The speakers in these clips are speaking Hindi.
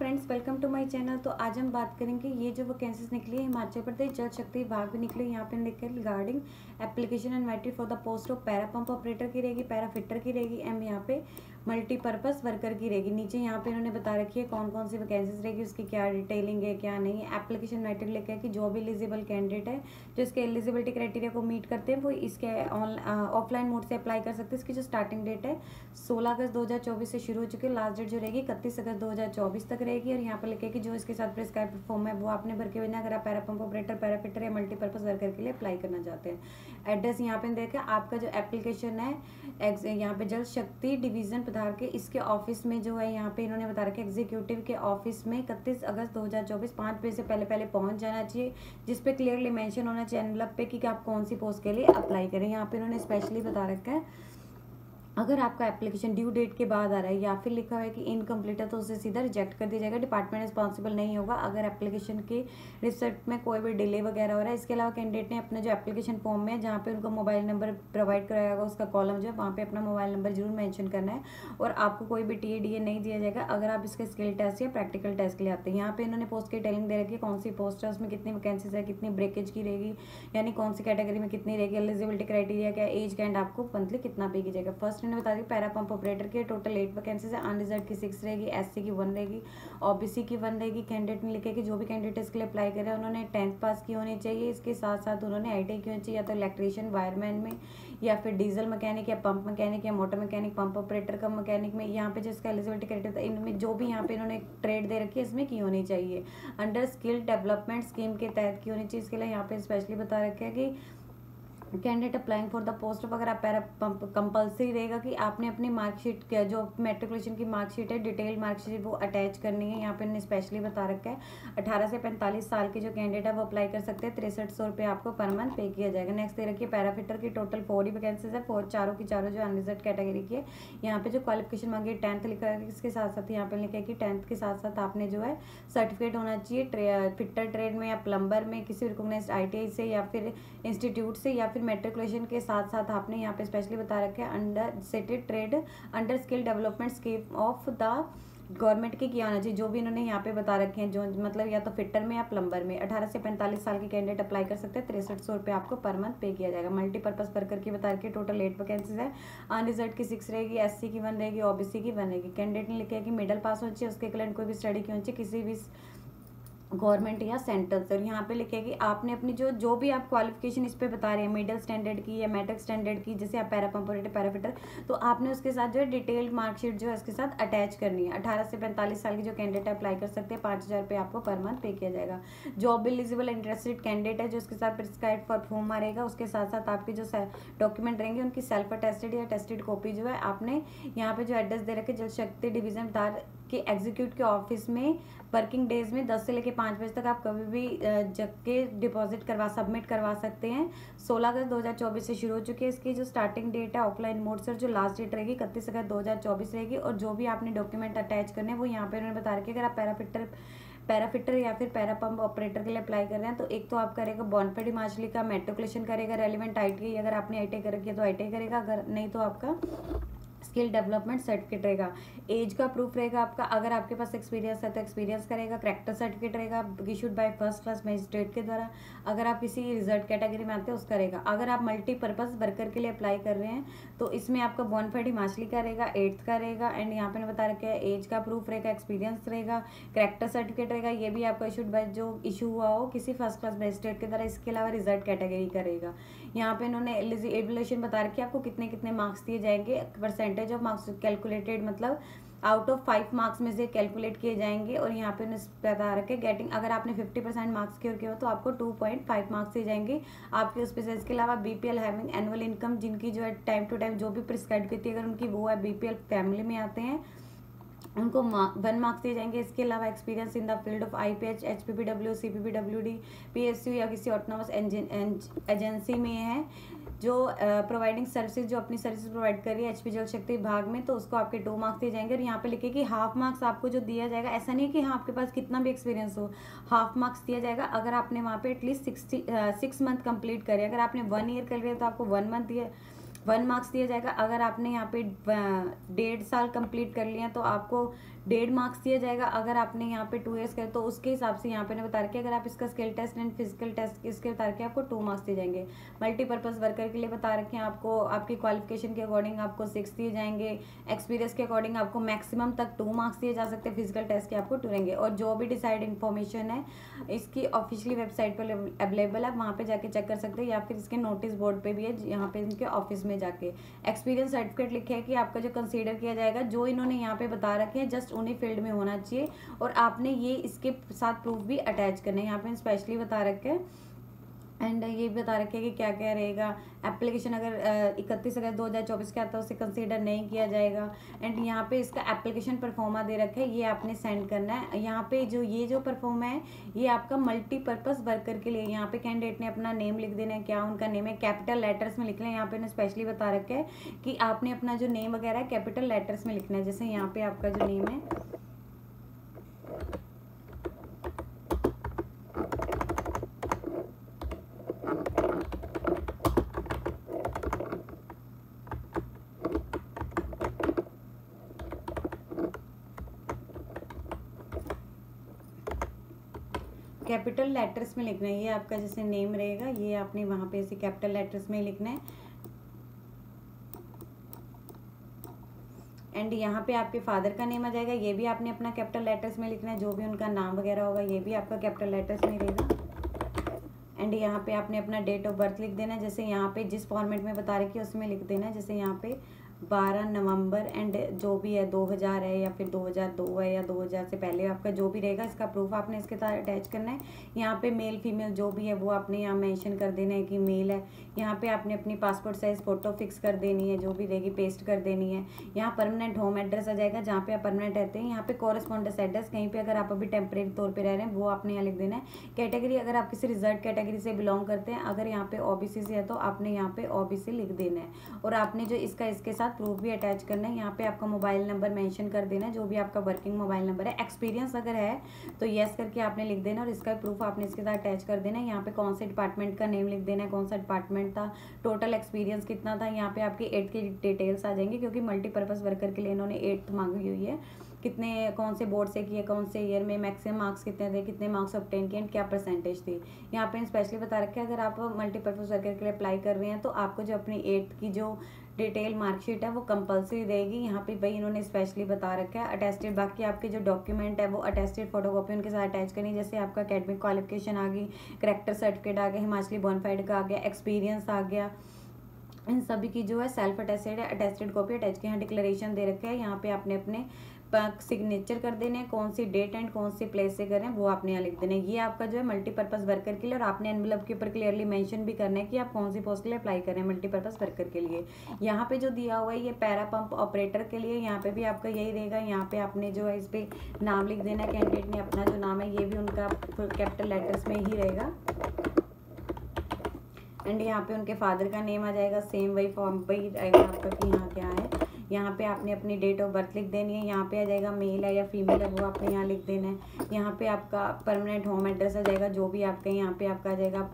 Friends, welcome to my channel. तो आज हम बात करेंगे ये जो वैकेंसीज निकली है हिमाचल प्रदेश जल शक्ति विभाग में निकली। यहाँ पे लिखे regarding application invited for the post of para pump operator की रहेगी, पैरा फिटर की रहेगी एंड यहाँ पे मल्टीपर्पज़ वर्कर की रहेगी। नीचे यहाँ पे इन्होंने बता रखी है कौन कौन सी वैकेंसीज रहेगी, उसकी क्या डिटेलिंग है क्या नहीं है। एप्लीकेशन इनवाइटेड लिखा है कि जो भी एलिजिबल कैंडिडेट है जो इसके एलिजिबिलिटी क्राइटेरिया को मीट करते हैं वो इसके ऑफलाइन मोड से अप्लाई कर सकते हैं। इसकी जो स्टार्टिंग डेट है 16 अगस्त 2024 से शुरू हो चुकी है। लास्ट डेट जो रहेगी 31 अगस्त 2024 तक रहेगी। और यहाँ पर लिखे कि जो इसके साथ प्रिस्क्राइब फॉर्म है वो आपने भर के भेजना अगर आप para pump operator, para fitter या मल्टीपर्पज वर्कर के लिए अप्लाई करना चाहते हैं। एड्रेस यहाँ पे देखें, आपका जो एप्लीकेशन है यहाँ पे जल शक्ति डिवीजन पधार के इसके ऑफिस में जो है यहाँ पे इन्होंने बता रखा है एग्जीक्यूटिव के ऑफिस में 31 अगस्त 2024 5 बजे से पहले पहुंच जाना चाहिए, जिसपे क्लियरली मेंशन होना चाहिए एनवलप पे कि आप कौन सी पोस्ट के लिए अप्लाई करें। यहाँ पे इन्होंने स्पेशली बता रखा है अगर आपका एप्लीकेशन ड्यू डेट के बाद आ रहा है या फिर लिखा हुआ है कि इनकम्प्लीट है तो उसे सीधा रिजेक्ट कर दिया जाएगा। डिपार्टमेंट रिस्पॉन्सिबल नहीं होगा अगर एप्लीकेशन के रिसर्च में कोई भी डिले वगैरह हो रहा है। इसके अलावा कैंडिडेट ने अपने जो एप्लीकेशन फॉर्म में जहाँ पे उनको मोबाइल नंबर प्रोवाइड कराया होगा उसका कॉलम जो है वहाँ पे अपना मोबाइल नंबर जरूर मेंशन करना है। और आपको कोई भी TADA नहीं दिया जाएगा अगर आप इसके स्किल टेस्ट या प्रैक्टिकल टेस्ट के लिए आते हैं। यहाँ पे इन्होंने पोस्ट की टेलिंग दे रखी है कौन सी पोस्ट है, उसमें कितनी वैकेंसीज है, कितनी ब्रेकेज की रहेगी, यानी कौन सी कैटेगरी में कितनी रहेगी, एलिजिबिलिटी क्राइटेरिया क्या, एज का एंड आपको मंथली कितना पे की जाएगा। फर्स्ट इन्होंने बता दी पैरा पंप ऑपरेटर के टोटल 8 वैकेंसीज है। अनरिजर्व की 6 रहेगी, SC की 1 रहेगी, OBC की 1 रहेगी। कैंडिडेट ने लिखा कि जो भी कैंडिडेट इसके लिए अप्लाई करे उन्होंने 10th पास की होनी चाहिए। इसके साथ साथ उन्होंने ITI की होनी चाहिए, या तो इलेक्ट्रीशियन वायरमैन में या फिर डीजल मैकेनिक या पंप मैकेनिक या मोटर मैकेनिक, पंप ऑपरेटर का मैकेनिक में। यहाँ पे जिसका एलिजिबिलिटी क्राइटेरिया इनमें जो भी यहाँ पे इन्होंने ट्रेड दे रखी है इसमें की होनी चाहिए, अंडर स्किल डेवलपमेंट स्कीम के तहत की होनी चाहिए। इसके लिए यहाँ पे स्पेशली बता रखा है कि candidate applying for the post of, अगर आप पैरा पंप कंपल्सरी रहेगा कि आपने अपनी मार्कशीट का जो मेट्रिकुलेशन की मार्कशीट है डिटेल मार्कशीट वो अटैच करनी है। यहाँ पे इन्होंने स्पेशली बता रखा है 18 से 45 साल के जो कैंडिडेट है वो अप्लाई कर सकते हैं। 6300 रुपये आपको पर मंथ पे किया जाएगा। नेक्स्ट दे रखिए पैरा फिटर की टोटल 4 ही वैकेंसीज है, चारों की चारों जो अनरिजर्व कैटेगरी की है। यहाँ पे जो क्वालिफिकेशन मांगी 10th लिखा है, इसके साथ साथ यहाँ पे लिखा है कि 10th के साथ साथ आपने जो है सर्टिफिकेट होना चाहिए फिटर ट्रेड में या प्लम्बर में किसी रिकॉग्नाइज्ड ITI से या फिर इंस्टीट्यूट से, या फिर मेट्रिकुलेशन के साथ साथ आपने यहाँ पे स्पेशली बता रखा है under settled trade under skill development scheme of the government के किया होना चाहिए। जो भी इन्होंने यहाँ पे बता रखे हैं जो मतलब या तो फिटर में या प्लम्बर में 18 से 45 साल के कैंडिडेट अप्लाई कर सकते हैं। 6300 रुपये आपको पर मंथ पे किया जाएगा। मल्टीपर्पज वर्कर की बता रखी टोटल 8 वैकेंसीज है। अनरिजर्व की 6 रहेगी, SC की 1 रहेगी, OBC की 1 रहेगी। कैंडिडेट ने लिखा है कि मिडिल पास होनी चाहिए, उसके इक्विवेलेंट कोई भी स्टडी की होनी चाहिए किसी भी गवर्नमेंट या सेंट्रल से। यहाँ पे लिखे कि आपने अपनी जो भी आप क्वालिफिकेशन इस पे बता रहे हैं मिडिल स्टैंडर्ड की या मैट्रिक स्टैंडर्ड की, जैसे आप para pump operator, para fitter, तो आपने उसके साथ जो है डिटेल्ड मार्कशीट जो है उसके साथ अटैच करनी है। 18 से 45 साल की जो कैंडिडेट अप्लाई कर सकते हैं 5000 रुपये आपको पर मंथ पे किया जाएगा। जॉब एलिजिबल इंटरेस्टेड कैंडिडेट है जो उसके साथ प्रिस्क्राइब फॉर फॉर्म मारेगा, उसके साथ साथ आपके जो डॉक्यूमेंट रहेंगे उनकी सेल्फ अटेस्टेड या टेस्टेड कॉपी जो है आपने यहाँ पे जो एड्रेस दे रखे जल शक्ति डिवीजन तार के एग्जीक्यूट के ऑफिस में वर्किंग डेज में 10 से लेकर 5 बजे तक आप कभी भी जाके डिपॉजिट सबमिट करवा सकते हैं। 16 अगस्त 2024 से शुरू हो चुकी है। इसकी जो स्टार्टिंग डेट है ऑफलाइन मोड से, जो लास्ट डेट रहेगी 31 अगस्त 2024 रहेगी। और जो भी आपने डॉक्यूमेंट अटैच करने हैं वो यहाँ पे उन्होंने बता रखी है। अगर आप पैरा फिटर या फिर पैरा पंप ऑपरेटर के लिए अप्लाई कर रहे हैं तो एक तो आप करेगा बॉनफेड हिमाचली का मेट्रिकुलेशन करेगा, रेलिवेंट ITI अगर आपने ITI कर रखी है तो ITI करेगा, अगर नहीं तो आपका स्किल डेवलपमेंट सर्टिफिकेट रहेगा। एज का प्रूफ रहेगा आपका, अगर आपके पास एक्सपीरियंस है तो एक्सपीरियंस करेगा। करेक्टर सर्टिफिकेट रहेगा issued by first class magistrate के द्वारा, अगर आप किसी रिजर्व कैटेगरी में आते हैं उसका रहेगा। अगर आप मल्टीपर्पज वर्कर के लिए अप्लाई कर रहे हैं तो इसमें आपका बॉनफेड हिमाचली का रहेगा, 8th का रहेगा एंड यहाँ पे बता रखा है एज का प्रूफ रहेगा, एक्सपीरियंस रहेगा, करेक्टर सर्टिफिकेट रहेगा, ये भी आपका इशूड बाय जो इशू हुआ हो किसी फर्स्ट क्लास मजिस्ट्रेट के द्वारा। इसके अलावा रिजर्व कैटेगरी का रहेगा। यहाँ पे इन्होंने एलिजिबिलिटी बता रखी है आपको कितने कितने मार्क्स दिए जाएंगे, परसेंटेज ऑफ मार्क्स कैलकुलेटेड, मतलब आउट ऑफ 5 मार्क्स में से कैलकुलेट किए जाएंगे। और यहाँ पे बता रखे गेटिंग, अगर आपने 50% मार्क्स क्योर किए हो तो आपको 2.5 मार्क्स दिए जाएंगे आपके उस पे। इसके अलावा BPL हैविंग एनुअल इनकम, जिनकी जो है टाइम टू टाइम जो भी प्रिस्क्राइब करती है अगर उनकी वो है BPL फैमिली में आते हैं उनको 1 मार्क्स दिए जाएंगे। इसके अलावा experience in the field of IPH, HPPW, CPPWD, PSU या किसी ऑटोनोमस एजेंसी में है जो प्रोवाइडिंग सर्विसेज जो अपनी सर्विस प्रोवाइड कर रही है HP जल शक्ति विभाग में, तो उसको आपके 2 मार्क्स दिए जाएंगे। और यहाँ पे लिखे कि हाफ मार्क्स आपको जो दिया जाएगा, ऐसा नहीं है कि हाँ आपके पास कितना भी एक्सपीरियंस हो, हाफ मार्क्स दिया जाएगा अगर आपने वहाँ पे एटलीस्ट 6 मंथ कंप्लीट करे। अगर आपने 1 ईयर कर लिया तो आपको 1 मार्क्स दिया जाएगा। अगर आपने यहाँ पे 1.5 साल कंप्लीट कर लिया तो आपको 1.5 मार्क्स दिया जाएगा। अगर आपने यहाँ पे 2 ईयर्स करे तो उसके हिसाब से यहाँ पे ने बता रखे, अगर आप इसका skill test and physical test इसके बता रखे आपको 2 मार्क्स दिए जाएंगे। मल्टीपर्पज़ वर्कर के लिए बता रखे हैं आपको आपकी क्वालिफिकेशन के अकॉर्डिंग आपको 6 दिए जाएंगे। एक्सपीरियंस के अकॉर्डिंग आपको मैक्सिमम तक 2 मार्क्स दिए जा सकते हैं। फिजिकल टेस्ट के आपको 2 रहेंगे। और जो भी डिसाइड इन्फॉर्मेशन है इसकी ऑफिशियली वेबसाइट पर अवेलेबल है, वहाँ पे जाके चेक कर सकते हैं, या फिर इसके नोटिस बोर्ड पे भी है, यहाँ पे इनके ऑफिस में जाके। एक्सपीरियंस सर्टिफिकेट लिखे है कि आपका जो कंसीडर किया जाएगा, जो इन्होंने यहाँ पे बता रखे हैं जस्ट उन्हीं फील्ड में होना चाहिए, और आपने ये इसके साथ प्रूफ भी अटैच करना है। यहाँ पे स्पेशली बता रखे हैं एंड ये भी बता रखे कि क्या क्या रहेगा। एप्लीकेशन अगर 31 अगस्त 2024 के आता है उसे कंसीडर नहीं किया जाएगा। एंड यहाँ पे इसका एप्लीकेशन परफॉर्मा दे रखा है, ये आपने सेंड करना है। यहाँ पे जो परफॉर्मा है ये आपका मल्टीपर्पज़ वर्कर के लिए। यहाँ पे कैंडिडेट ने अपना नेम लिख देना है, क्या उनका नेम है, कैपिटल लेटर्स में लिखना है। यहाँ पे स्पेशली बता रखा है कि आपने अपना जो नेम वगैरह है कैपिटल लेटर्स में लिखना है। जैसे यहाँ पे आपका जो नेम है कैपिटल लेटर्स में लिखना है। ये आपका जैसे नेम रहेगा, ये आपने वहाँ पे ऐसे कैपिटल लेटर्स में लिखना है। एंड यहाँ पे आपके फादर का नेम आ जाएगा, ये भी आपने अपना कैपिटल लेटर्स में लिखना है। जो भी उनका नाम वगैरह होगा ये भी आपका कैपिटल लेटर्स में रहेगा। एंड यहाँ पे आपने अपना डेट ऑफ बर्थ लिख देना है। जैसे यहाँ पे जिस फॉर्मेट में बता रखी है उसमें लिख देना है। जैसे यहाँ पे 12 नवंबर एंड जो भी है 2000 है या फिर 2002 है या 2000 से पहले आपका जो भी रहेगा इसका प्रूफ आपने इसके साथ अटैच करना है। यहाँ पे मेल फीमेल जो भी है वो आपने यहाँ मेंशन कर देना है कि मेल है। यहाँ पे आपने अपनी पासपोर्ट साइज फ़ोटो फिक्स कर देनी है, जो भी रहेगी पेस्ट कर देनी है। यहाँ परमानेंट होम एड्रेस आ जाएगा जहाँ पे आप परमानेंट रहते हैं। यहाँ पे कॉरेस्पॉन्डेंस एड्रेस कहीं पे अगर आप अभी टेम्परेरी तौर पे रह रहे हैं वो आपने यहाँ लिख देना है। कैटेगरी अगर आप किसी रिजर्व कैटेगरी से बिलोंग करते हैं, अगर यहाँ पे ओबीसी से है तो आपने यहाँ पे ओबीसी लिख देना है। और आपने जो इसके साथ प्रूफ भी अटैच करना है। यहाँ पे आपका मोबाइल नंबर मेंशन कर देना है, जो भी आपका वर्किंग मोबाइल नंबर है। एक्सपीरियंस अगर है तो येस करके आपने लिख देना और इसका प्रूफ आपने इसके साथ अटैच कर देना है। यहाँ पे कौन से डिपार्टमेंट का नेम लिख देना है, कौन सा डिपार्टमेंट था, टोटल एक्सपीरियंस कितना था। यहाँ पे आपकी 8th की डिटेल्स आ जाएंगे, क्योंकि मल्टीपर्पज़ वर्कर के लिए इन्होंने 8th मांगी हुई है। कितने कौन से बोर्ड से किए, कौन से ईयर में, मैक्सिमम मार्क्स कितने थे, कितने मार्क्स ऑब्टेन किए एंड क्या परसेंटेज थी। यहाँ पे स्पेशली बता रखा है अगर आप मल्टीपर्पज़ वर्कर के लिए अप्लाई कर रहे हैं तो आपको जो अपनी 8th की जो डिटेल मार्कशीट है वो कंपलसरी रहेगी। यहाँ पे भाई इन्होंने स्पेशली बता रखा है अटेस्टेड। बाकी आपके जो डॉक्यूमेंट है वो अटेस्टेड फोटोकॉपी उनके साथ अटैच करनी। जैसे आपका एकेडमिक क्वालिफिकेशन आ गई, करेक्टर सर्टिफिकेट आ गया, हिमाचली बोनाफाइड का आ गया, एक्सपीरियंस आ गया, इन सभी की जो है सेल्फ अटेस्टेड है अटेस्टेड कॉपी अटैच की। यहाँ डिक्लेरेशन दे रखा है, यहाँ पे आपने अपने सिग्नेचर कर देने, कौन सी डेट एंड कौन सी प्लेस से करें वो आपने यहाँ लिख देना है। ये आपका जो है मल्टीपर्पज़ वर्कर के लिए, और आपने एनवेलप के ऊपर क्लियरली मेंशन भी करना है कि आप कौन सी पोस्ट के लिए अप्लाई करें मल्टीपर्पज़ वर्कर के लिए। यहाँ पे जो दिया हुआ है ये पैरा पंप ऑपरेटर के लिए, यहाँ पे भी आपका यही रहेगा। यहाँ पे आपने जो है इस पर नाम लिख देना है, कैंडिडेट ने अपना जो नाम है ये भी उनका कैपिटल लेटर्स में ही रहेगा। एंड यहाँ पे उनके फादर का नेम आ जाएगा, सेम वही फॉर्म वही रहेगा आपका कि यहाँ क्या है। यहाँ पे आपने अपनी डेट ऑफ बर्थ लिख देनी है। यहाँ पे आ जाएगा मेल है या फीमेल है वो आपने यहाँ लिख देना है। यहाँ पे आपका परमानेंट होम एड्रेस आ जाएगा, जो भी आपका यहाँ पे आपका आ जाएगा आप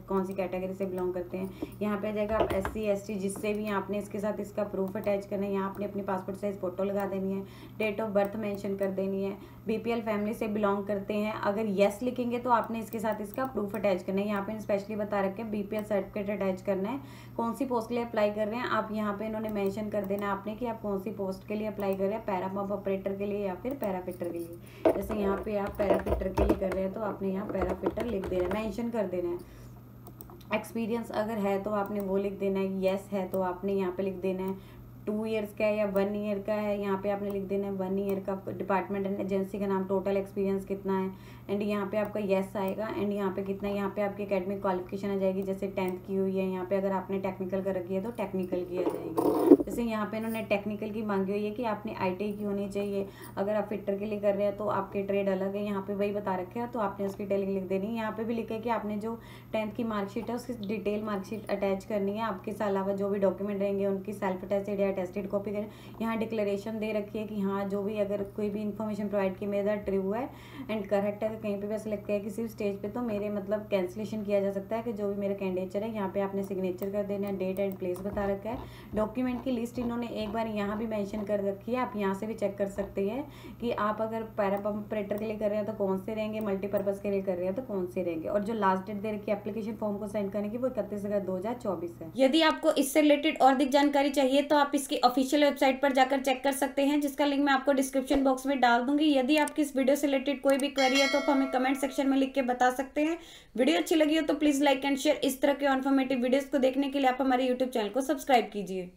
कौन सी कैटेगरी से बिलोंग करते हैं। यहाँ पे आ जाएगा आप SC ST जिससे भी आपने इसके साथ इसका प्रूफ अटैच करना है। यहाँ आपने अपनी पासपोर्ट साइज फ़ोटो लगा देनी है, डेट ऑफ बर्थ मेंशन कर देनी है। BPL फैमिली से बिलोंग करते हैं, अगर येस लिखेंगे तो आपने इसके साथ इसका प्रूफ अटैच करना है। यहाँ पे स्पेशली बता रखे हैं BPL सर्टिफिकेट अटैच करना है। कौन सी पोस्ट के लिए अप्लाई कर रहे हैं आप यहाँ पे इन्होंने मेंशन कर देना है आपने कि आप कौन सी पोस्ट के लिए अप्लाई कर रहे हैं, पैरा पंप ऑपरेटर के लिए या फिर पैराफिटर के लिए। जैसे यहाँ पे आप पैराफिटर के लिए कर रहे हैं तो आपने यहाँ पैराफिटर लिख देना है, मेंशन कर देना है। एक्सपीरियंस अगर है तो आपने वो लिख देना है, येस है तो आपने यहाँ पे लिख देना है 2 ईयर्स का है या 1 ईयर का है, यहाँ पे आपने लिख देना है 1 ईयर का। डिपार्टमेंट एंड एजेंसी का नाम, टोटल एक्सपीरियंस कितना है एंड यहाँ पे आपका येस आएगा। एंड यहाँ पे कितना, यहाँ पे आपकी एकेडमिक क्वालिफिकेशन आ जाएगी। जैसे 10th की हुई है, यहाँ पे अगर आपने टेक्निकल कर रखी है तो टेक्निकल की आ जाएगी। जैसे यहाँ पे इन्होंने टेक्निकल की मांगी हुई है कि आपने ITI की होनी चाहिए। अगर आप फिटर के लिए कर रहे हैं तो आपके ट्रेड अलग है, यहाँ पे वही बता रखे हैं तो आपने उसकी डिटेलिंग लिख देनी है। यहाँ पे भी लिखा है कि आपने जो 10th की मार्कशीट है उसकी डिटेल मार्कशीट अटैच करनी है। आपके अलावा जो भी डॉक्यूमेंट रहेंगे उनकी सेल्फ अटेस्टेड या अटेस्टेड कॉपी करें। यहाँ डिक्लेरेशन दे रखी है कि हाँ जो भी अगर कोई भी इन्फॉर्मेशन प्रोवाइड की मेरा ट्रू है एंड करेक्ट है, कहीं पे भी ऐसा लगता है किसी स्टेज पे तो मेरे मतलब कैंसिलेशन किया जा सकता है कि जो भी मेरा कैंडिडेचर है। यहाँ पे आपने सिग्नेचर कर देना है, डेट एंड प्लेस बता रखा है। डॉक्यूमेंट की लिस्ट इन्होंने एक बार यहाँ भी मेंशन कर रखी है, आप यहाँ से भी चेक कर सकते हैं कि आप अगर पैरा पंप ऑपरेटर के लिए कर रहे हैं तो कौन से रहेंगे, मल्टीपर्पज़ के लिए कर रहे हैं तो कौन से रहेंगे। और जो लास्ट डेट दे रखी है एप्लीकेशन फॉर्म को सेंड करने की वो 31/अगस्त 2024 है। यदि आपको इससे रिलेटेड और अधिक जानकारी चाहिए तो आप इसकी ऑफिशियल वेबसाइट पर जाकर चेक कर सकते हैं, जिसका लिंक मैं आपको डिस्क्रिप्शन बॉक्स में डाल दूंगी। यदि आपकी इस वीडियो से रिलेटेड कोई भी क्वेरी है तो आप हमें कमेंट सेक्शन में लिख के बता सकते हैं। वीडियो अच्छी लगी हो तो प्लीज लाइक एंड शेयर। इस तरह के इन्फॉर्मेटिव वीडियोस को देखने के लिए आप हमारे यूट्यूब चैनल को सब्सक्राइब कीजिए।